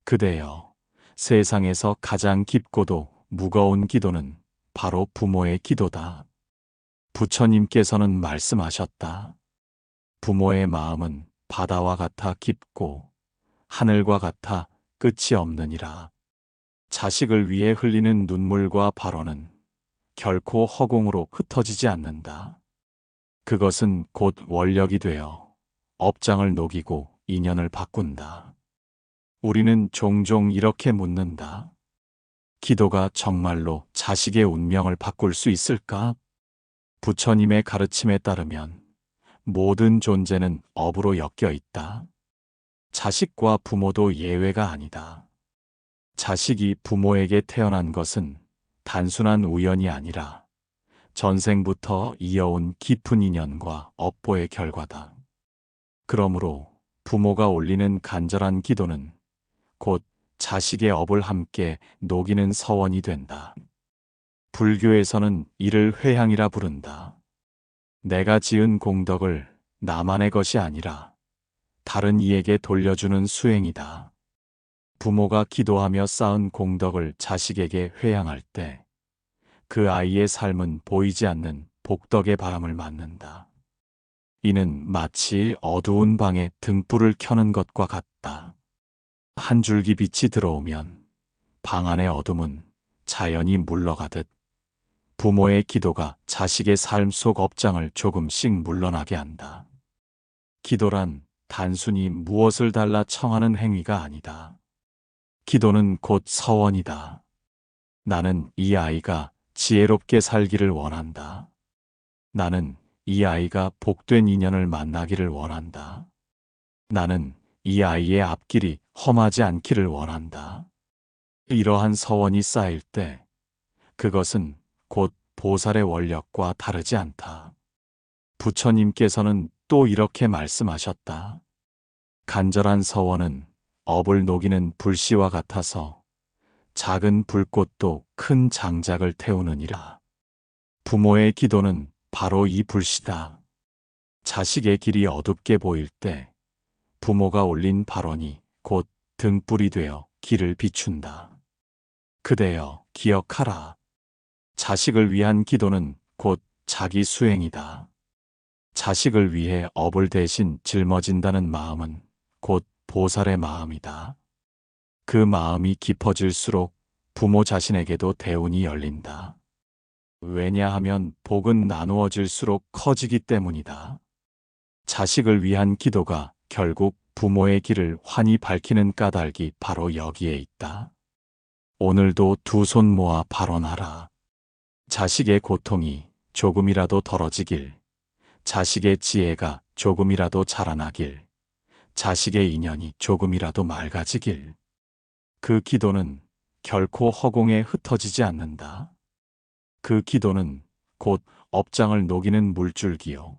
그대여, 세상에서 가장 깊고도 무거운 기도는 바로 부모의 기도다. 부처님께서는 말씀하셨다. 부모의 마음은 바다와 같아 깊고 하늘과 같아 끝이 없느니라. 자식을 위해 흘리는 눈물과 발언은 결코 허공으로 흩어지지 않는다. 그것은 곧 원력이 되어 업장을 녹이고 인연을 바꾼다. 우리는 종종 이렇게 묻는다. 기도가 정말로 자식의 운명을 바꿀 수 있을까? 부처님의 가르침에 따르면 모든 존재는 업으로 엮여 있다. 자식과 부모도 예외가 아니다. 자식이 부모에게 태어난 것은 단순한 우연이 아니라 전생부터 이어온 깊은 인연과 업보의 결과다. 그러므로 부모가 올리는 간절한 기도는 곧 자식의 업을 함께 녹이는 서원이 된다. 불교에서는 이를 회향이라 부른다. 내가 지은 공덕을 나만의 것이 아니라 다른 이에게 돌려주는 수행이다. 부모가 기도하며 쌓은 공덕을 자식에게 회향할 때 그 아이의 삶은 보이지 않는 복덕의 바람을 맞는다. 이는 마치 어두운 방에 등불을 켜는 것과 같다. 한 줄기 빛이 들어오면 방 안의 어둠은 자연히 물러가듯 부모의 기도가 자식의 삶 속 업장을 조금씩 물러나게 한다. 기도란 단순히 무엇을 달라 청하는 행위가 아니다. 기도는 곧 서원이다. 나는 이 아이가 지혜롭게 살기를 원한다. 나는 이 아이가 복된 인연을 만나기를 원한다. 나는 이 아이의 앞길이 험하지 않기를 원한다. 이러한 서원이 쌓일 때 그것은 곧 보살의 원력과 다르지 않다. 부처님께서는 또 이렇게 말씀하셨다. 간절한 서원은 업을 녹이는 불씨와 같아서 작은 불꽃도 큰 장작을 태우느니라. 부모의 기도는 바로 이 불씨다. 자식의 길이 어둡게 보일 때 부모가 올린 발언이 곧 등불이 되어 길을 비춘다. 그대여 기억하라. 자식을 위한 기도는 곧 자기 수행이다. 자식을 위해 업을 대신 짊어진다는 마음은 곧 보살의 마음이다. 그 마음이 깊어질수록 부모 자신에게도 대운이 열린다. 왜냐하면 복은 나누어질수록 커지기 때문이다. 자식을 위한 기도가 결국 부모의 길을 환히 밝히는 까닭이 바로 여기에 있다. 오늘도 두 손 모아 발언하라. 자식의 고통이 조금이라도 덜어지길, 자식의 지혜가 조금이라도 자라나길, 자식의 인연이 조금이라도 맑아지길. 그 기도는 결코 허공에 흩어지지 않는다. 그 기도는 곧 업장을 녹이는 물줄기요,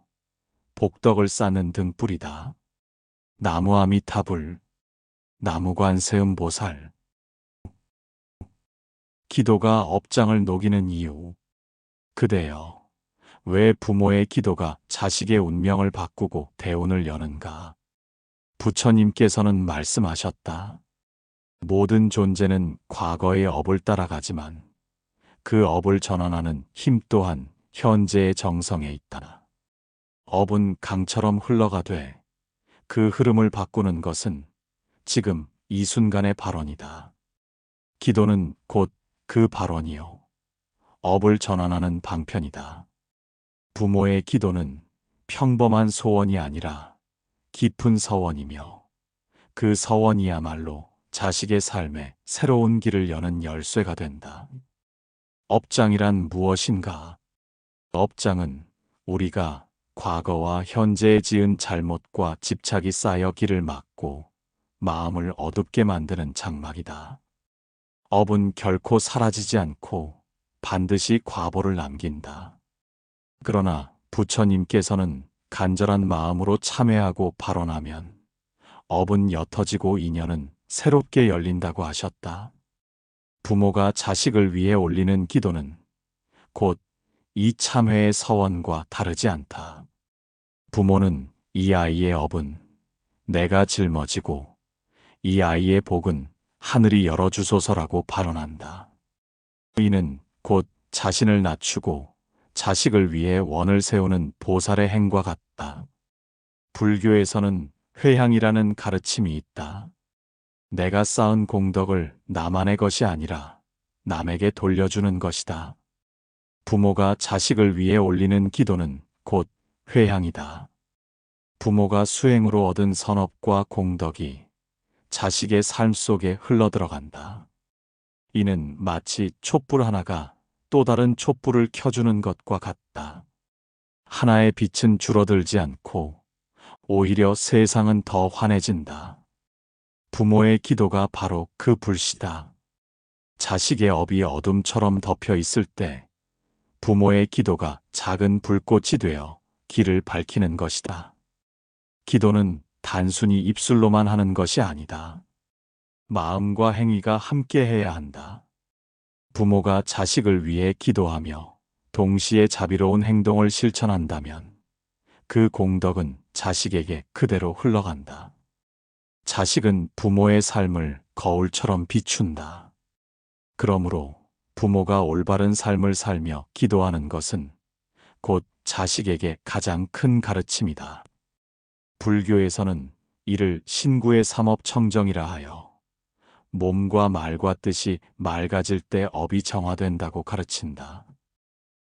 복덕을 쌓는 등불이다. 나무 아미타불, 나무 관세음 보살. 기도가 업장을 녹이는 이유. 그대여, 왜 부모의 기도가 자식의 운명을 바꾸고 대운을 여는가? 부처님께서는 말씀하셨다. 모든 존재는 과거의 업을 따라가지만 그 업을 전환하는 힘 또한 현재의 정성에 있다. 업은 강처럼 흘러가되 그 흐름을 바꾸는 것은 지금 이 순간의 발언이다. 기도는 곧 그 발언이요, 업을 전환하는 방편이다. 부모의 기도는 평범한 소원이 아니라 깊은 서원이며 그 서원이야말로 자식의 삶에 새로운 길을 여는 열쇠가 된다. 업장이란 무엇인가? 업장은 우리가 과거와 현재에 지은 잘못과 집착이 쌓여 길을 막고 마음을 어둡게 만드는 장막이다. 업은 결코 사라지지 않고 반드시 과보를 남긴다. 그러나 부처님께서는 간절한 마음으로 참회하고 발언하면 업은 옅어지고 인연은 새롭게 열린다고 하셨다. 부모가 자식을 위해 올리는 기도는 곧 이 참회의 서원과 다르지 않다. 부모는 이 아이의 업은 내가 짊어지고 이 아이의 복은 하늘이 열어주소서라고 발언한다. 이는 곧 자신을 낮추고 자식을 위해 원을 세우는 보살의 행과 같다. 불교에서는 회향이라는 가르침이 있다. 내가 쌓은 공덕을 나만의 것이 아니라 남에게 돌려주는 것이다. 부모가 자식을 위해 올리는 기도는 곧 회향이다. 부모가 수행으로 얻은 선업과 공덕이 자식의 삶 속에 흘러들어간다. 이는 마치 촛불 하나가 또 다른 촛불을 켜주는 것과 같다. 하나의 빛은 줄어들지 않고 오히려 세상은 더 환해진다. 부모의 기도가 바로 그 불씨다. 자식의 업이 어둠처럼 덮여 있을 때 부모의 기도가 작은 불꽃이 되어 길을 밝히는 것이다. 기도는 단순히 입술로만 하는 것이 아니다. 마음과 행위가 함께 해야 한다. 부모가 자식을 위해 기도하며 동시에 자비로운 행동을 실천한다면 그 공덕은 자식에게 그대로 흘러간다. 자식은 부모의 삶을 거울처럼 비춘다. 그러므로 부모가 올바른 삶을 살며 기도하는 것은 곧 자식에게 가장 큰 가르침이다. 불교에서는 이를 신구의 삼업청정이라 하여 몸과 말과 뜻이 맑아질 때 업이 정화된다고 가르친다.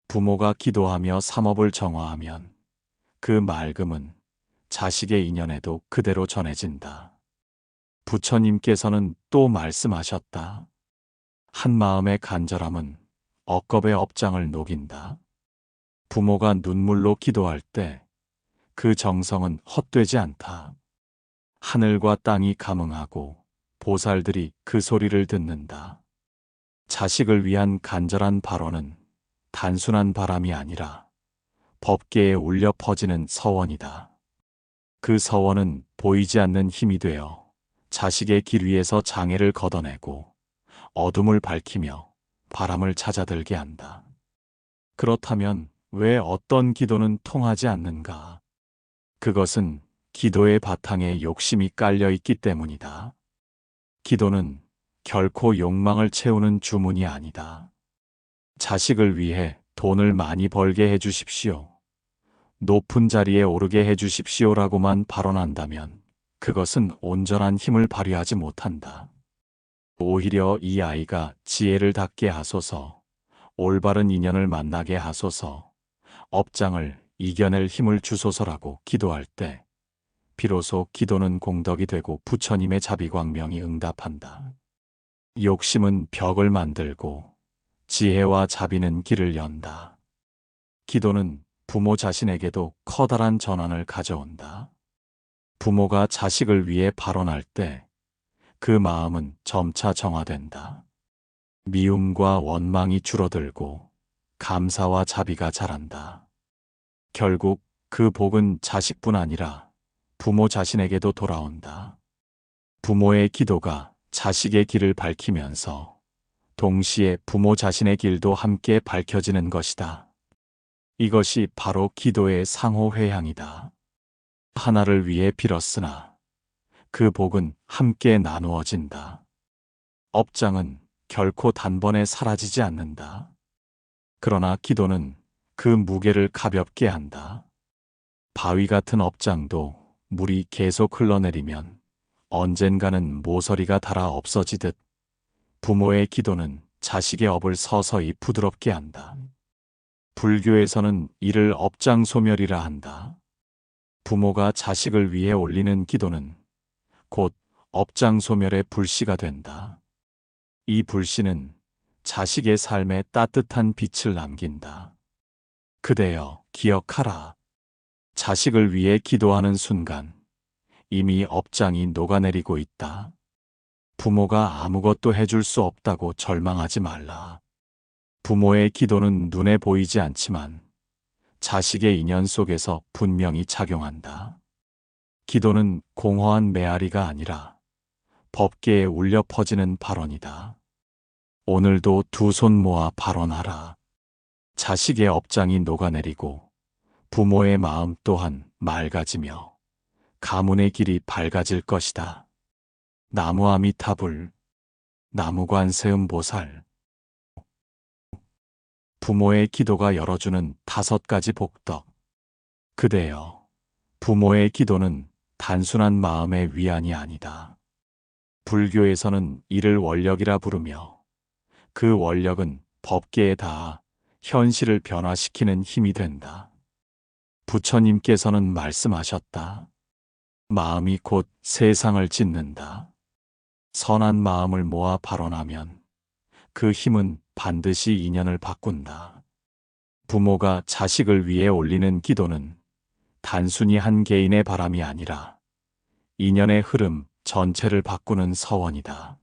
부모가 기도하며 삼업을 정화하면 그 맑음은 자식의 인연에도 그대로 전해진다. 부처님께서는 또 말씀하셨다. 한 마음의 간절함은 억겁의 업장을 녹인다. 부모가 눈물로 기도할 때 그 정성은 헛되지 않다. 하늘과 땅이 감응하고 보살들이 그 소리를 듣는다. 자식을 위한 간절한 발언은 단순한 바람이 아니라 법계에 울려 퍼지는 서원이다. 그 서원은 보이지 않는 힘이 되어 자식의 길 위에서 장애를 걷어내고 어둠을 밝히며 바람을 찾아들게 한다. 그렇다면 왜 어떤 기도는 통하지 않는가? 그것은 기도의 바탕에 욕심이 깔려 있기 때문이다. 기도는 결코 욕망을 채우는 주문이 아니다. 자식을 위해 돈을 많이 벌게 해주십시오. 높은 자리에 오르게 해주십시오라고만 발언한다면 그것은 온전한 힘을 발휘하지 못한다. 오히려 이 아이가 지혜를 닦게 하소서, 올바른 인연을 만나게 하소서, 업장을 이겨낼 힘을 주소서라고 기도할 때 비로소 기도는 공덕이 되고 부처님의 자비광명이 응답한다. 욕심은 벽을 만들고 지혜와 자비는 길을 연다. 기도는 부모 자신에게도 커다란 전환을 가져온다. 부모가 자식을 위해 발언할 때 그 마음은 점차 정화된다. 미움과 원망이 줄어들고 감사와 자비가 자란다. 결국 그 복은 자식뿐 아니라 부모 자신에게도 돌아온다. 부모의 기도가 자식의 길을 밝히면서 동시에 부모 자신의 길도 함께 밝혀지는 것이다. 이것이 바로 기도의 상호회향이다. 하나를 위해 빌었으나 그 복은 함께 나누어진다. 업장은 결코 단번에 사라지지 않는다. 그러나 기도는 그 무게를 가볍게 한다. 바위 같은 업장도 물이 계속 흘러내리면 언젠가는 모서리가 닳아 없어지듯 부모의 기도는 자식의 업을 서서히 부드럽게 한다. 불교에서는 이를 업장소멸이라 한다. 부모가 자식을 위해 올리는 기도는 곧 업장소멸의 불씨가 된다. 이 불씨는 자식의 삶에 따뜻한 빛을 남긴다. 그대여 기억하라. 자식을 위해 기도하는 순간 이미 업장이 녹아내리고 있다. 부모가 아무것도 해줄 수 없다고 절망하지 말라. 부모의 기도는 눈에 보이지 않지만 자식의 인연 속에서 분명히 작용한다. 기도는 공허한 메아리가 아니라 법계에 울려 퍼지는 발언이다. 오늘도 두 손 모아 발언하라. 자식의 업장이 녹아내리고 부모의 마음 또한 맑아지며 가문의 길이 밝아질 것이다. 나무 아미타불. 나무관세음 보살. 부모의 기도가 열어주는 5가지 복덕. 그대여, 부모의 기도는 단순한 마음의 위안이 아니다. 불교에서는 이를 원력이라 부르며 그 원력은 법계에 닿아 현실을 변화시키는 힘이 된다. 부처님께서는 말씀하셨다. 마음이 곧 세상을 짓는다. 선한 마음을 모아 발언하면 그 힘은 반드시 인연을 바꾼다. 부모가 자식을 위해 올리는 기도는 단순히 한 개인의 바람이 아니라 인연의 흐름 전체를 바꾸는 서원이다.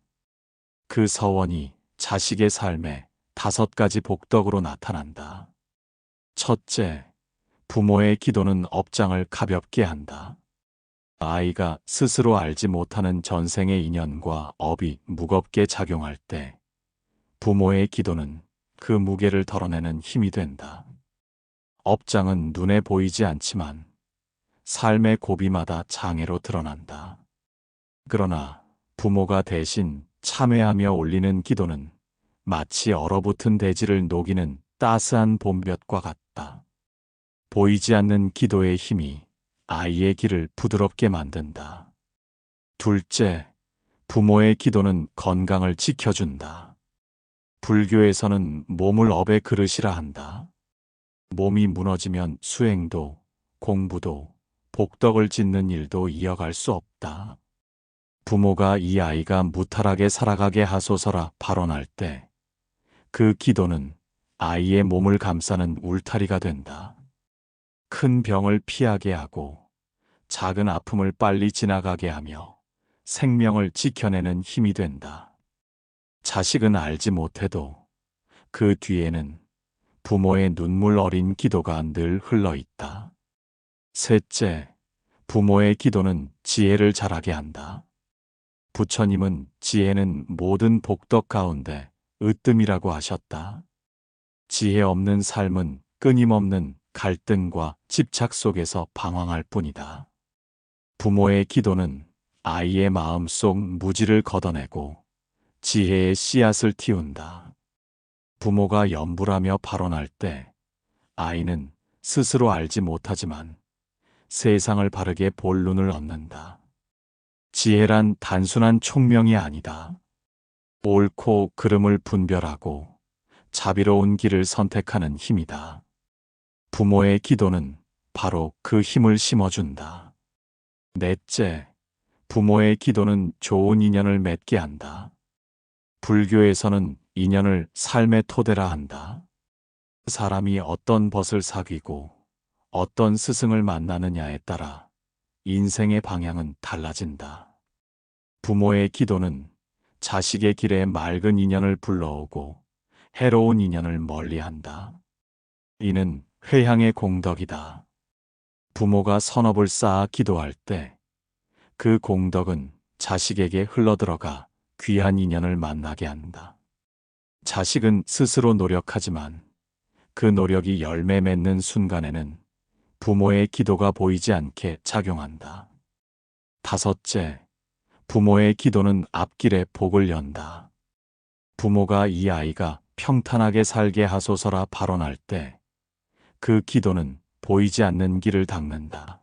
그 서원이 자식의 삶에 5가지 복덕으로 나타난다. 첫째, 부모의 기도는 업장을 가볍게 한다. 아이가 스스로 알지 못하는 전생의 인연과 업이 무겁게 작용할 때 부모의 기도는 그 무게를 덜어내는 힘이 된다. 업장은 눈에 보이지 않지만 삶의 고비마다 장애로 드러난다. 그러나 부모가 대신 참회하며 올리는 기도는 마치 얼어붙은 대지를 녹이는 따스한 봄볕과 같다. 보이지 않는 기도의 힘이 아이의 길을 부드럽게 만든다. 둘째, 부모의 기도는 건강을 지켜준다. 불교에서는 몸을 업의 그릇이라 한다. 몸이 무너지면 수행도, 공부도, 복덕을 짓는 일도 이어갈 수 없다. 부모가 이 아이가 무탈하게 살아가게 하소서라 발언할 때 그 기도는 아이의 몸을 감싸는 울타리가 된다. 큰 병을 피하게 하고 작은 아픔을 빨리 지나가게 하며 생명을 지켜내는 힘이 된다. 자식은 알지 못해도 그 뒤에는 부모의 눈물 어린 기도가 늘 흘러 있다. 셋째, 부모의 기도는 지혜를 자라게 한다. 부처님은 지혜는 모든 복덕 가운데 으뜸이라고 하셨다. 지혜 없는 삶은 끊임없는 갈등과 집착 속에서 방황할 뿐이다. 부모의 기도는 아이의 마음속 무지를 걷어내고 지혜의 씨앗을 틔운다. 부모가 염불하며 발언할 때 아이는 스스로 알지 못하지만 세상을 바르게 볼 눈을 얻는다. 지혜란 단순한 총명이 아니다. 옳고 그름을 분별하고 자비로운 길을 선택하는 힘이다. 부모의 기도는 바로 그 힘을 심어준다. 넷째, 부모의 기도는 좋은 인연을 맺게 한다. 불교에서는 인연을 삶의 토대라 한다. 사람이 어떤 벗을 사귀고 어떤 스승을 만나느냐에 따라 인생의 방향은 달라진다. 부모의 기도는 자식의 길에 맑은 인연을 불러오고 해로운 인연을 멀리한다. 이는 회향의 공덕이다. 부모가 선업을 쌓아 기도할 때 그 공덕은 자식에게 흘러들어가 귀한 인연을 만나게 한다. 자식은 스스로 노력하지만 그 노력이 열매 맺는 순간에는 부모의 기도가 보이지 않게 작용한다. 다섯째, 부모의 기도는 앞길에 복을 연다. 부모가 이 아이가 평탄하게 살게 하소서라 발언할 때 그 기도는 보이지 않는 길을 닦는다.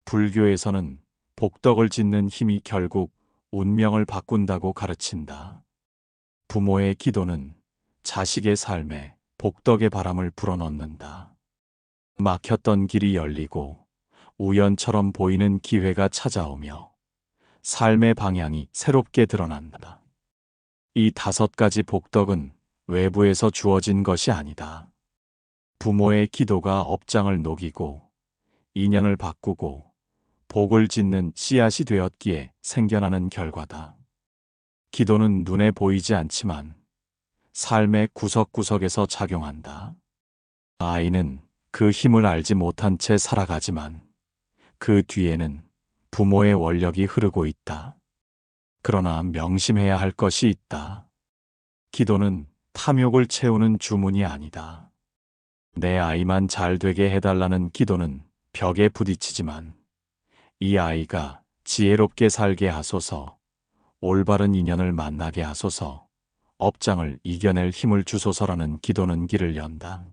불교에서는 복덕을 짓는 힘이 결국 운명을 바꾼다고 가르친다. 부모의 기도는 자식의 삶에 복덕의 바람을 불어넣는다. 막혔던 길이 열리고 우연처럼 보이는 기회가 찾아오며 삶의 방향이 새롭게 드러난다. 이 5가지 복덕은 외부에서 주어진 것이 아니다. 부모의 기도가 업장을 녹이고 인연을 바꾸고 복을 짓는 씨앗이 되었기에 생겨나는 결과다. 기도는 눈에 보이지 않지만 삶의 구석구석에서 작용한다. 아이는 그 힘을 알지 못한 채 살아가지만 그 뒤에는 부모의 원력이 흐르고 있다. 그러나 명심해야 할 것이 있다. 기도는 탐욕을 채우는 주문이 아니다. 내 아이만 잘 되게 해달라는 기도는 벽에 부딪히지만 이 아이가 지혜롭게 살게 하소서, 올바른 인연을 만나게 하소서. 업장을 이겨낼 힘을 주소서라는 기도는 길을 연다.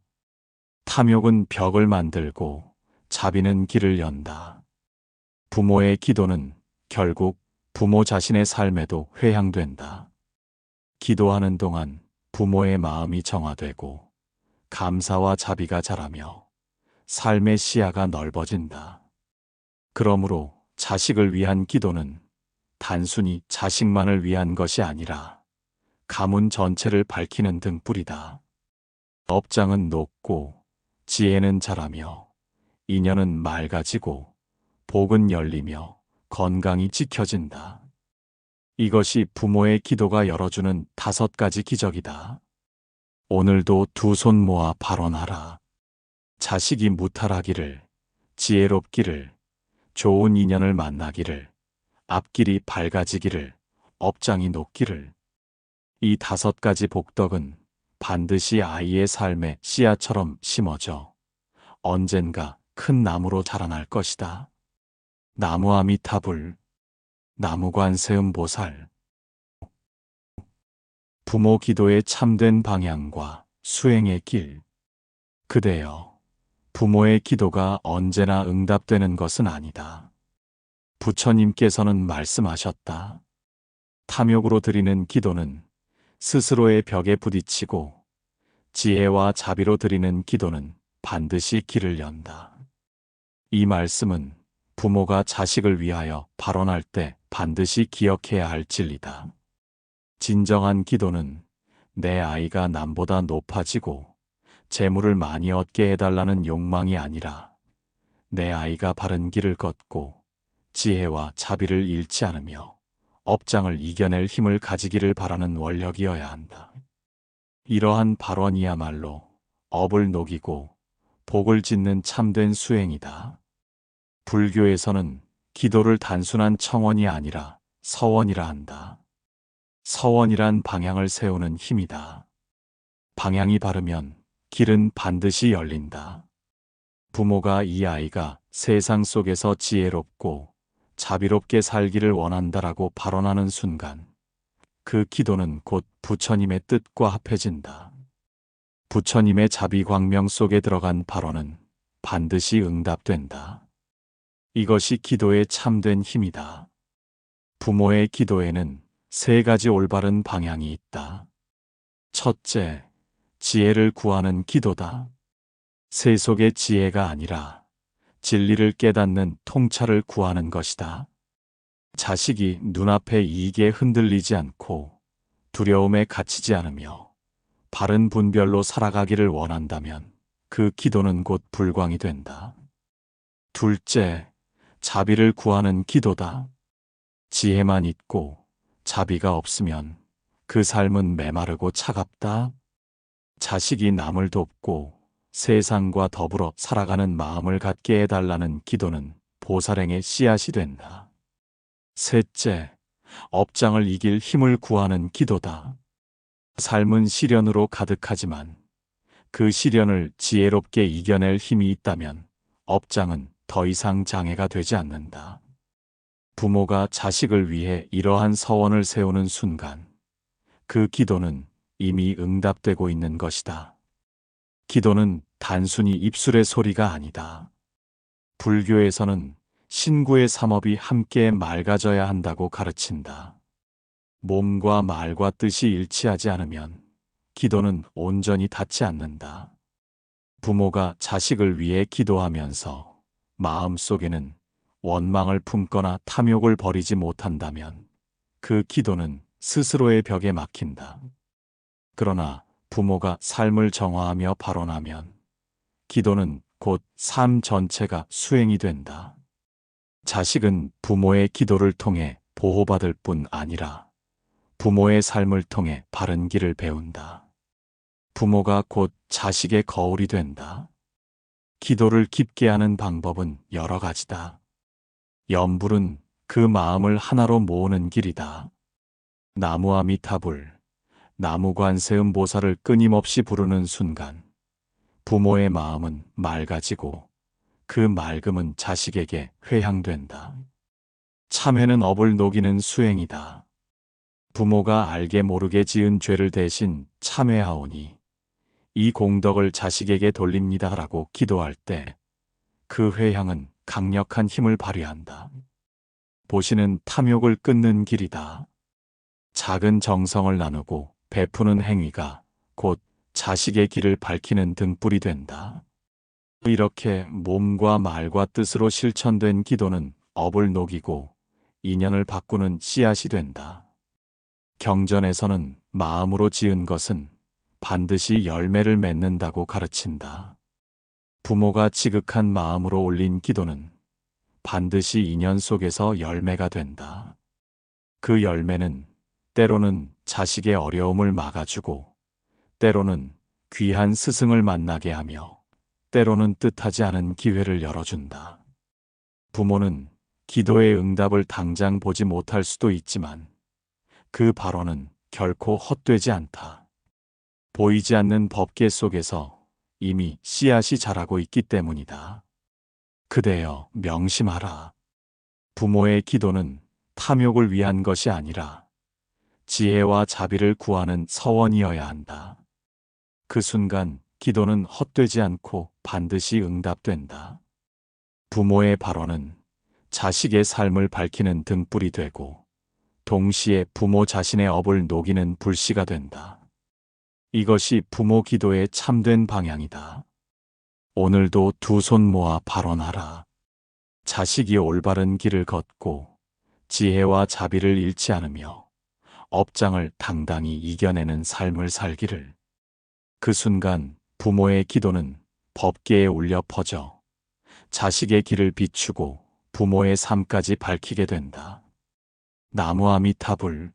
탐욕은 벽을 만들고 자비는 길을 연다. 부모의 기도는 결국 부모 자신의 삶에도 회향된다. 기도하는 동안 부모의 마음이 정화되고 감사와 자비가 자라며 삶의 시야가 넓어진다. 그러므로 자식을 위한 기도는 단순히 자식만을 위한 것이 아니라 가문 전체를 밝히는 등불이다. 업장은 높고 지혜는 자라며 인연은 맑아지고 복은 열리며 건강이 지켜진다. 이것이 부모의 기도가 열어주는 5가지 기적이다. 오늘도 두 손 모아 발언하라. 자식이 무탈하기를, 지혜롭기를, 좋은 인연을 만나기를, 앞길이 밝아지기를, 업장이 높기를. 이 5가지 복덕은 반드시 아이의 삶의 씨앗처럼 심어져 언젠가 큰 나무로 자라날 것이다. 나무 아미타불, 나무관세음 보살. 부모 기도의 참된 방향과 수행의 길. 그대여, 부모의 기도가 언제나 응답되는 것은 아니다. 부처님께서는 말씀하셨다. 탐욕으로 드리는 기도는 스스로의 벽에 부딪히고 지혜와 자비로 드리는 기도는 반드시 길을 연다. 이 말씀은 부모가 자식을 위하여 발언할 때 반드시 기억해야 할 진리다. 진정한 기도는 내 아이가 남보다 높아지고 재물을 많이 얻게 해달라는 욕망이 아니라 내 아이가 바른 길을 걷고 지혜와 자비를 잃지 않으며 업장을 이겨낼 힘을 가지기를 바라는 원력이어야 한다. 이러한 발언이야말로 업을 녹이고 복을 짓는 참된 수행이다. 불교에서는 기도를 단순한 청원이 아니라 서원이라 한다. 서원이란 방향을 세우는 힘이다. 방향이 바르면 길은 반드시 열린다. 부모가 이 아이가 세상 속에서 지혜롭고 자비롭게 살기를 원한다라고 발언하는 순간 그 기도는 곧 부처님의 뜻과 합해진다. 부처님의 자비광명 속에 들어간 발언은 반드시 응답된다. 이것이 기도의 참된 힘이다. 부모의 기도에는 3가지 올바른 방향이 있다. 첫째, 지혜를 구하는 기도다. 세속의 지혜가 아니라 진리를 깨닫는 통찰을 구하는 것이다. 자식이 눈앞의 이익에 흔들리지 않고 두려움에 갇히지 않으며 바른 분별로 살아가기를 원한다면 그 기도는 곧 불광이 된다. 둘째, 자비를 구하는 기도다. 지혜만 있고 자비가 없으면 그 삶은 메마르고 차갑다. 자식이 남을 돕고 세상과 더불어 살아가는 마음을 갖게 해달라는 기도는 보살행의 씨앗이 된다. 셋째, 업장을 이길 힘을 구하는 기도다. 삶은 시련으로 가득하지만 그 시련을 지혜롭게 이겨낼 힘이 있다면 업장은 더 이상 장애가 되지 않는다. 부모가 자식을 위해 이러한 서원을 세우는 순간 그 기도는 이미 응답되고 있는 것이다. 기도는 단순히 입술의 소리가 아니다. 불교에서는 신구의 삼업이 함께 맑아져야 한다고 가르친다. 몸과 말과 뜻이 일치하지 않으면 기도는 온전히 닿지 않는다. 부모가 자식을 위해 기도하면서 마음속에는 원망을 품거나 탐욕을 버리지 못한다면 그 기도는 스스로의 벽에 막힌다. 그러나 부모가 삶을 정화하며 발언하면 기도는 곧 삶 전체가 수행이 된다. 자식은 부모의 기도를 통해 보호받을 뿐 아니라 부모의 삶을 통해 바른 길을 배운다. 부모가 곧 자식의 거울이 된다. 기도를 깊게 하는 방법은 여러 가지다. 염불은 그 마음을 하나로 모으는 길이다. 나무 아미타불, 나무관세음 보살을 끊임없이 부르는 순간 부모의 마음은 맑아지고 그 맑음은 자식에게 회향된다. 참회는 업을 녹이는 수행이다. 부모가 알게 모르게 지은 죄를 대신 참회하오니 이 공덕을 자식에게 돌립니다라고 기도할 때 그 회향은 강력한 힘을 발휘한다. 보시는 탐욕을 끊는 길이다. 작은 정성을 나누고 베푸는 행위가 곧 자식의 길을 밝히는 등불이 된다. 이렇게 몸과 말과 뜻으로 실천된 기도는 업을 녹이고 인연을 바꾸는 씨앗이 된다. 경전에서는 마음으로 지은 것은 반드시 열매를 맺는다고 가르친다. 부모가 지극한 마음으로 올린 기도는 반드시 인연 속에서 열매가 된다. 그 열매는 때로는 자식의 어려움을 막아주고, 때로는 귀한 스승을 만나게 하며, 때로는 뜻하지 않은 기회를 열어준다. 부모는 기도의 응답을 당장 보지 못할 수도 있지만, 그 발언은 결코 헛되지 않다. 보이지 않는 법계 속에서 이미 씨앗이 자라고 있기 때문이다. 그대여 명심하라. 부모의 기도는 탐욕을 위한 것이 아니라 지혜와 자비를 구하는 서원이어야 한다. 그 순간 기도는 헛되지 않고 반드시 응답된다. 부모의 발언은 자식의 삶을 밝히는 등불이 되고 동시에 부모 자신의 업을 녹이는 불씨가 된다. 이것이 부모 기도의 참된 방향이다. 오늘도 두 손 모아 발언하라. 자식이 올바른 길을 걷고 지혜와 자비를 잃지 않으며 업장을 당당히 이겨내는 삶을 살기를. 그 순간 부모의 기도는 법계에 울려 퍼져 자식의 길을 비추고 부모의 삶까지 밝히게 된다. 나무 아미타불,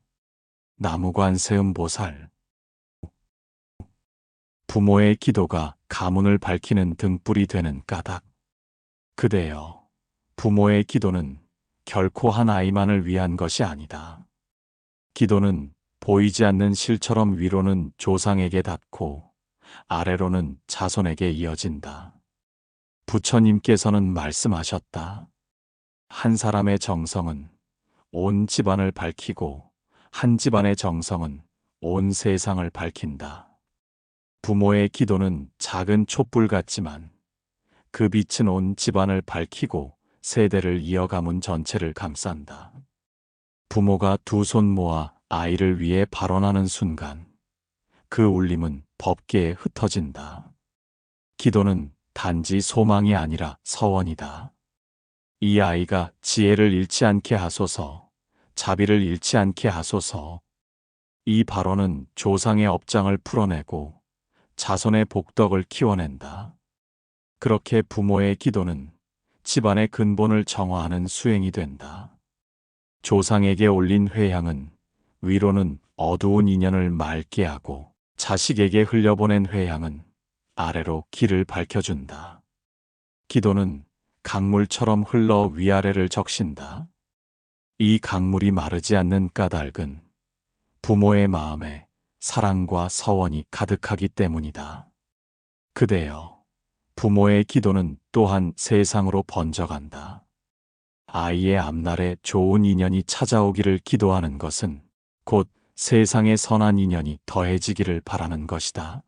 나무관세음보살. 부모의 기도가 가문을 밝히는 등불이 되는 까닭. 그대여, 부모의 기도는 결코 한 아이만을 위한 것이 아니다. 기도는 보이지 않는 실처럼 위로는 조상에게 닿고 아래로는 자손에게 이어진다. 부처님께서는 말씀하셨다. 한 사람의 정성은 온 집안을 밝히고 한 집안의 정성은 온 세상을 밝힌다. 부모의 기도는 작은 촛불 같지만 그 빛은 온 집안을 밝히고 세대를 이어 가문 전체를 감싼다. 부모가 두 손 모아 아이를 위해 발언하는 순간 그 울림은 법계에 흩어진다. 기도는 단지 소망이 아니라 서원이다. 이 아이가 지혜를 잃지 않게 하소서, 자비를 잃지 않게 하소서. 이 발언은 조상의 업장을 풀어내고 자손의 복덕을 키워낸다. 그렇게 부모의 기도는 집안의 근본을 정화하는 수행이 된다. 조상에게 올린 회향은 위로는 어두운 인연을 맑게 하고 자식에게 흘려보낸 회향은 아래로 길을 밝혀준다. 기도는 강물처럼 흘러 위아래를 적신다. 이 강물이 마르지 않는 까닭은 부모의 마음에 사랑과 서원이 가득하기 때문이다. 그대여, 부모의 기도는 또한 세상으로 번져간다. 아이의 앞날에 좋은 인연이 찾아오기를 기도하는 것은 곧 세상에 선한 인연이 더해지기를 바라는 것이다.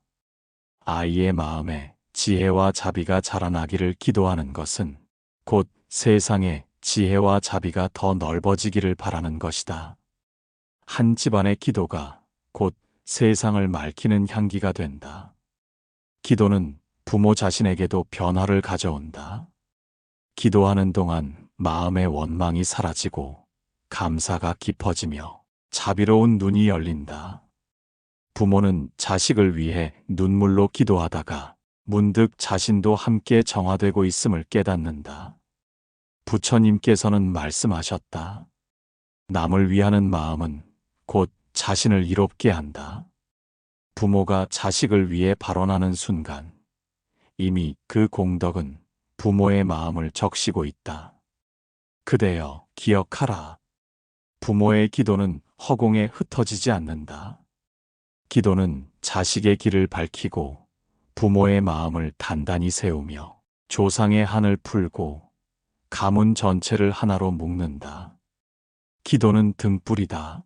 아이의 마음에 지혜와 자비가 자라나기를 기도하는 것은 곧 세상에 지혜와 자비가 더 넓어지기를 바라는 것이다. 한 집안의 기도가 곧 세상을 맑히는 향기가 된다. 기도는 부모 자신에게도 변화를 가져온다. 기도하는 동안 마음의 원망이 사라지고 감사가 깊어지며 자비로운 눈이 열린다. 부모는 자식을 위해 눈물로 기도하다가 문득 자신도 함께 정화되고 있음을 깨닫는다. 부처님께서는 말씀하셨다. 남을 위하는 마음은 곧 자신을 이롭게 한다. 부모가 자식을 위해 발언하는 순간 이미 그 공덕은 부모의 마음을 적시고 있다. 그대여 기억하라. 부모의 기도는 허공에 흩어지지 않는다. 기도는 자식의 길을 밝히고 부모의 마음을 단단히 세우며 조상의 한을 풀고 가문 전체를 하나로 묶는다. 기도는 등불이다.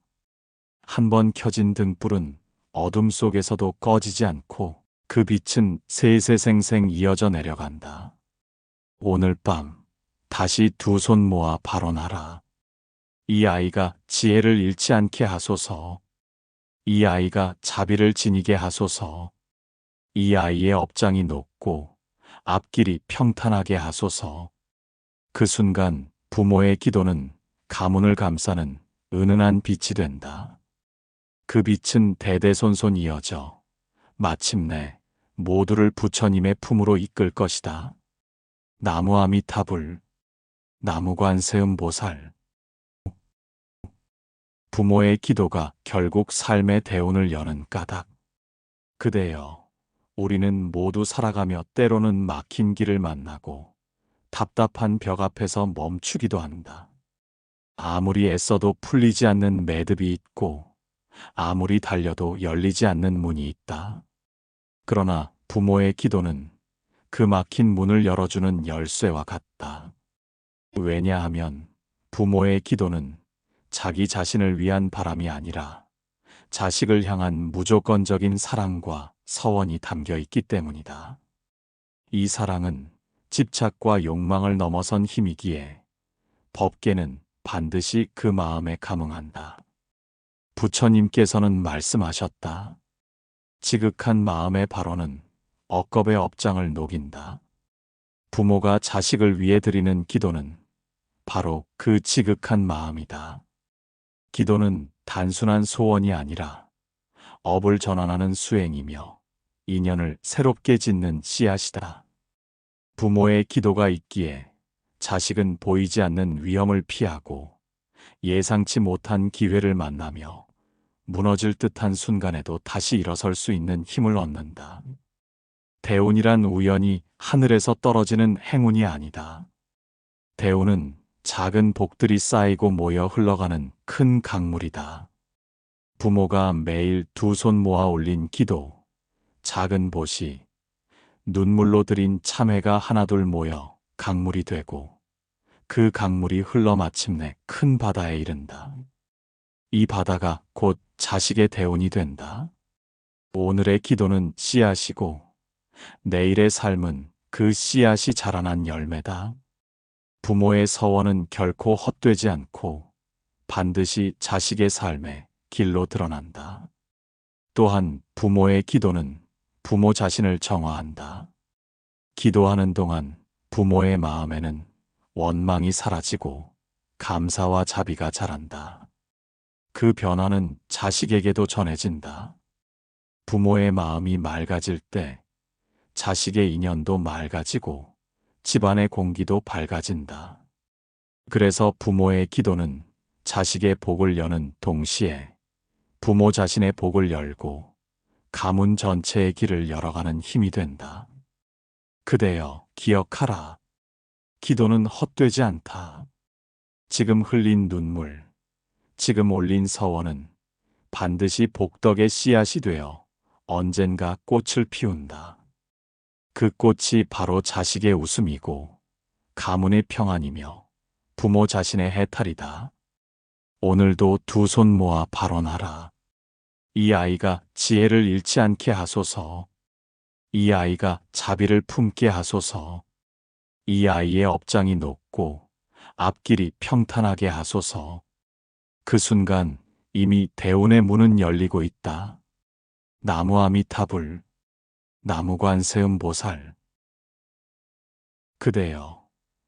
한번 켜진 등불은 어둠 속에서도 꺼지지 않고 그 빛은 세세생생 이어져 내려간다. 오늘 밤 다시 두 손 모아 발언하라. 이 아이가 지혜를 잃지 않게 하소서. 이 아이가 자비를 지니게 하소서. 이 아이의 업장이 높고 앞길이 평탄하게 하소서. 그 순간 부모의 기도는 가문을 감싸는 은은한 빛이 된다. 그 빛은 대대손손 이어져 마침내 모두를 부처님의 품으로 이끌 것이다. 나무 아미타불, 나무 관세음 보살. 부모의 기도가 결국 삶의 대운을 여는 까닭. 그대여, 우리는 모두 살아가며 때로는 막힌 길을 만나고 답답한 벽 앞에서 멈추기도 한다. 아무리 애써도 풀리지 않는 매듭이 있고 아무리 달려도 열리지 않는 문이 있다. 그러나 부모의 기도는 그 막힌 문을 열어주는 열쇠와 같다. 왜냐하면 부모의 기도는 자기 자신을 위한 바람이 아니라 자식을 향한 무조건적인 사랑과 서원이 담겨 있기 때문이다. 이 사랑은 집착과 욕망을 넘어선 힘이기에 법계는 반드시 그 마음에 감응한다. 부처님께서는 말씀하셨다. 지극한 마음의 발언은 억겁의 업장을 녹인다. 부모가 자식을 위해 드리는 기도는 바로 그 지극한 마음이다. 기도는 단순한 소원이 아니라 업을 전환하는 수행이며 인연을 새롭게 짓는 씨앗이다. 부모의 기도가 있기에 자식은 보이지 않는 위험을 피하고 예상치 못한 기회를 만나며 무너질 듯한 순간에도 다시 일어설 수 있는 힘을 얻는다. 대운이란 우연히 하늘에서 떨어지는 행운이 아니다. 대운은 작은 복들이 쌓이고 모여 흘러가는 큰 강물이다. 부모가 매일 두 손 모아 올린 기도, 작은 보시, 눈물로 드린 참회가 하나둘 모여 강물이 되고 그 강물이 흘러 마침내 큰 바다에 이른다. 이 바다가 곧 자식의 대운이 된다. 오늘의 기도는 씨앗이고 내일의 삶은 그 씨앗이 자라난 열매다. 부모의 서원은 결코 헛되지 않고 반드시 자식의 삶의 길로 드러난다. 또한 부모의 기도는 부모 자신을 정화한다. 기도하는 동안 부모의 마음에는 원망이 사라지고 감사와 자비가 자란다. 그 변화는 자식에게도 전해진다. 부모의 마음이 맑아질 때 자식의 인연도 맑아지고 집안의 공기도 밝아진다. 그래서 부모의 기도는 자식의 복을 여는 동시에 부모 자신의 복을 열고 가문 전체의 길을 열어가는 힘이 된다. 그대여 기억하라. 기도는 헛되지 않다. 지금 흘린 눈물, 지금 올린 서원은 반드시 복덕의 씨앗이 되어 언젠가 꽃을 피운다. 그 꽃이 바로 자식의 웃음이고 가문의 평안이며 부모 자신의 해탈이다. 오늘도 두 손 모아 발언하라. 이 아이가 지혜를 잃지 않게 하소서. 이 아이가 자비를 품게 하소서. 이 아이의 업장이 높고 앞길이 평탄하게 하소서. 그 순간 이미 대운의 문은 열리고 있다. 나무 아미타불, 나무 관세음 보살. 그대여,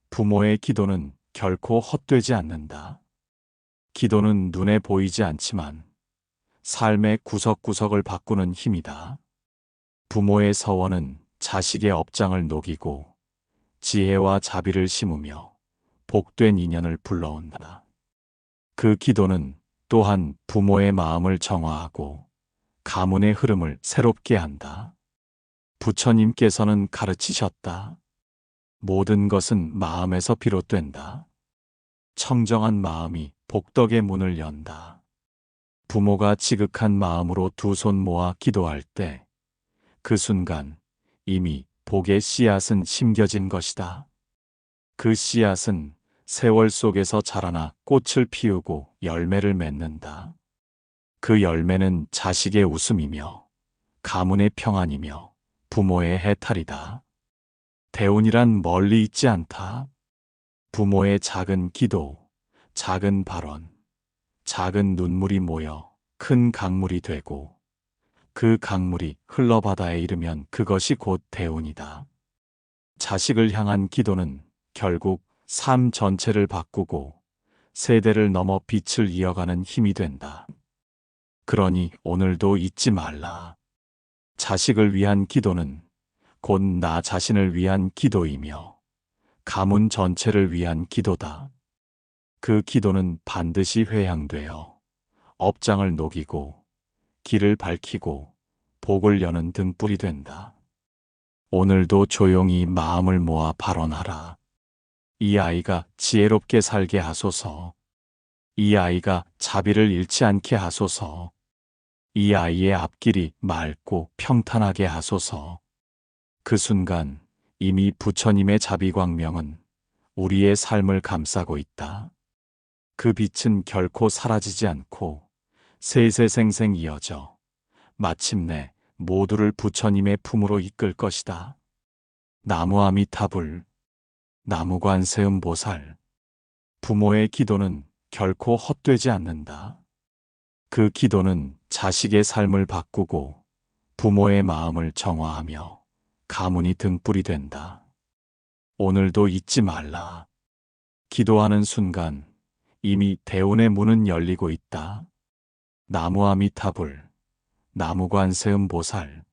부모의 기도는 결코 헛되지 않는다. 기도는 눈에 보이지 않지만 삶의 구석구석을 바꾸는 힘이다. 부모의 서원은 자식의 업장을 녹이고 지혜와 자비를 심으며 복된 인연을 불러온다. 그 기도는 또한 부모의 마음을 정화하고 가문의 흐름을 새롭게 한다. 부처님께서는 가르치셨다. 모든 것은 마음에서 비롯된다. 청정한 마음이 복덕의 문을 연다. 부모가 지극한 마음으로 두 손 모아 기도할 때 그 순간 이미 복의 씨앗은 심겨진 것이다. 그 씨앗은 세월 속에서 자라나 꽃을 피우고 열매를 맺는다. 그 열매는 자식의 웃음이며 가문의 평안이며 부모의 해탈이다. 대운이란 멀리 있지 않다. 부모의 작은 기도, 작은 발언, 작은 눈물이 모여 큰 강물이 되고 그 강물이 흘러바다에 이르면 그것이 곧 대운이다. 자식을 향한 기도는 결국 삶 전체를 바꾸고 세대를 넘어 빛을 이어가는 힘이 된다. 그러니 오늘도 잊지 말라. 자식을 위한 기도는 곧 나 자신을 위한 기도이며 가문 전체를 위한 기도다. 그 기도는 반드시 회향되어 업장을 녹이고 길을 밝히고 복을 여는 등불이 된다. 오늘도 조용히 마음을 모아 발언하라. 이 아이가 지혜롭게 살게 하소서. 이 아이가 자비를 잃지 않게 하소서. 이 아이의 앞길이 맑고 평탄하게 하소서. 그 순간 이미 부처님의 자비광명은 우리의 삶을 감싸고 있다. 그 빛은 결코 사라지지 않고 세세생생 이어져 마침내 모두를 부처님의 품으로 이끌 것이다. 나무 아미타불, 나무 관세음 보살. 부모의 기도는 결코 헛되지 않는다. 그 기도는 자식의 삶을 바꾸고 부모의 마음을 정화하며 가문이 등불이 된다. 오늘도 잊지 말라. 기도하는 순간 이미 대운의 문은 열리고 있다. 나무 아미타불, 나무 관세음 보살.